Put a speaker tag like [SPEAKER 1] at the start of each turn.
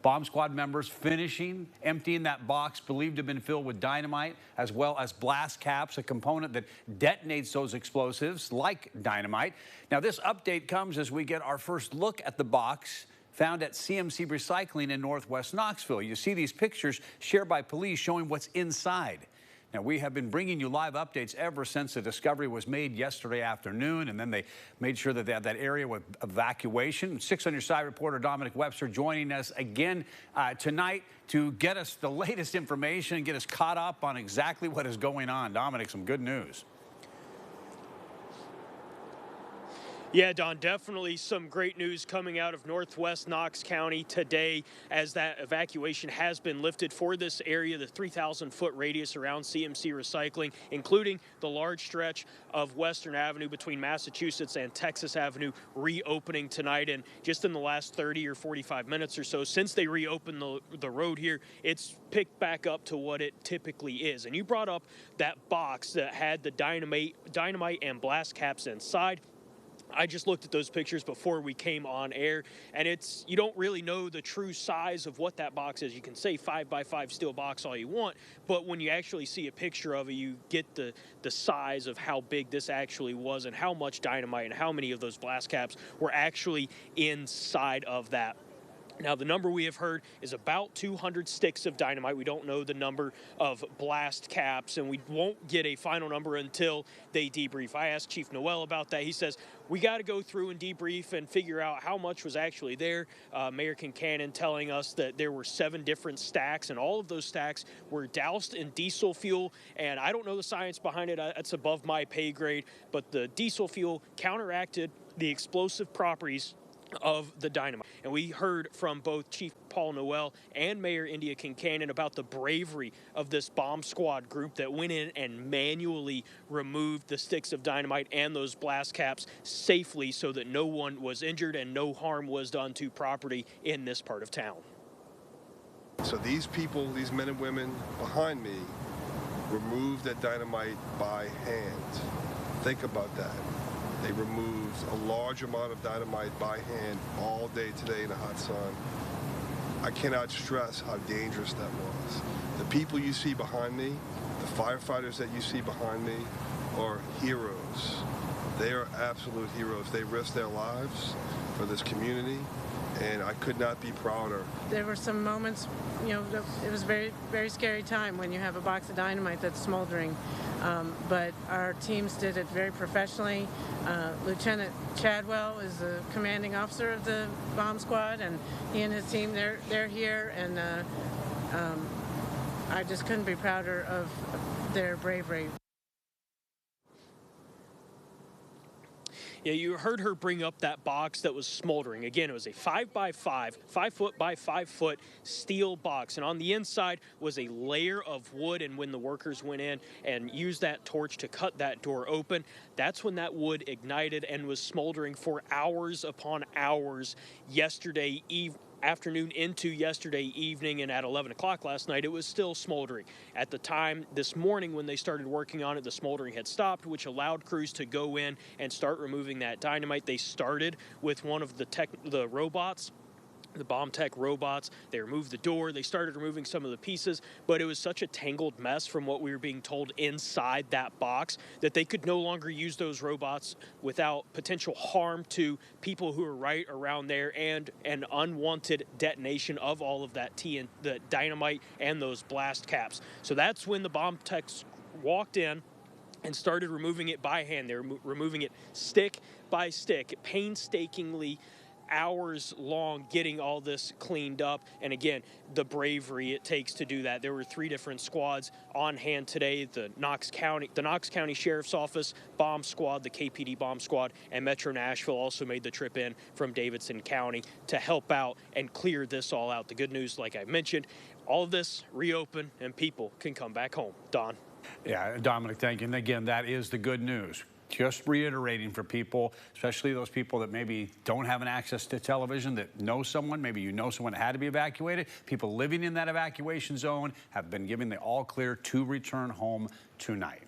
[SPEAKER 1] Bomb squad members finishing emptying that box believed to have been filled with dynamite, as well as blast caps, a component that detonates those explosives like dynamite. Now, this update comes as we get our first look at the box found at CMC Recycling in Northwest Knoxville. You see these pictures shared by police showing what's inside. Now, we have been bringing you live updates ever since the discovery was made yesterday afternoon, and then they made sure that they had that area with evacuation. 6 on your side reporter Dominic Webster joining us again tonight to get us the latest information and get us caught up on exactly what is going on. Dominic, some good news.
[SPEAKER 2] Yeah, Don, definitely some great news coming out of Northwest Knox County today as that evacuation has been lifted for this area, the 3,000-foot radius around CMC Recycling, including the large stretch of Western Avenue between Massachusetts and Texas Avenue reopening tonight. And just in the last 30 or 45 minutes or so, since they reopened the road here, it's picked back up to what it typically is. And you brought up that box that had the dynamite and blast caps inside. I just looked at those pictures before we came on air, and you don't really know the true size of what that box is. You can say 5x5 steel box all you want, but when you actually see a picture of it, you get the size of how big this actually was and how much dynamite and how many of those blast caps were actually inside of that. Now, the number we have heard is about 200 sticks of dynamite. We don't know the number of blast caps, and we won't get a final number until they debrief. I asked Chief Noel about that. He says, we got to go through and debrief and figure out how much was actually there. Mayor Kincannon telling us that there were 7 different stacks, and all of those stacks were doused in diesel fuel. And I don't know the science behind it. That's above my pay grade. But the diesel fuel counteracted the explosive properties of the dynamite. And we heard from both Chief Paul Noel and Mayor India Kincannon about the bravery of this bomb squad group that went in and manually removed the sticks of dynamite and those blast caps safely so that no one was injured and no harm was done to property in this part of town.
[SPEAKER 3] So these people, these men and women behind me, removed that dynamite by hand. Think about that. They removed a large amount of dynamite by hand all day today in the hot sun. I cannot stress how dangerous that was. The people you see behind me, the firefighters that you see behind me, are heroes. They are absolute heroes. They risked their lives for this community, and I could not be prouder.
[SPEAKER 4] There were some moments, it was a very, very scary time when you have a box of dynamite that's smoldering. But our teams did it very professionally. Lieutenant Chadwell is the commanding officer of the bomb squad, and he and his team, they're here, and I just couldn't be prouder of their bravery.
[SPEAKER 2] Yeah, you heard her bring up that box that was smoldering. Again, it was a 5x5, 5 foot by 5 foot steel box. And on the inside was a layer of wood. And when the workers went in and used that torch to cut that door open, that's when that wood ignited and was smoldering for hours upon hours yesterday afternoon into yesterday evening, and at 11 o'clock last night, it was still smoldering. At the time this morning when they started working on it, the smoldering had stopped, which allowed crews to go in and start removing that dynamite. They started with one of the robots, the bomb tech robots. They removed the door. They started removing some of the pieces, but it was such a tangled mess from what we were being told inside that box that they could no longer use those robots without potential harm to people who are right around there and an unwanted detonation of all of that the dynamite and those blast caps. So that's when the bomb techs walked in and started removing it by hand. They were removing it stick by stick, painstakingly, hours long, getting all this cleaned up. And again, the bravery it takes to do that. There were 3 different squads on hand today: the Knox County Sheriff's Office bomb squad, the KPD bomb squad, and Metro Nashville also made the trip in from Davidson County to help out and clear this all out. The good news, like I mentioned, all of this reopened and people can come back home. Don.
[SPEAKER 1] Yeah, Dominic, thank you. And again, that is the good news. Just reiterating for people, especially those people that maybe don't have an access to television, that know someone, maybe you know someone that had to be evacuated, people living in that evacuation zone have been given the all clear to return home tonight.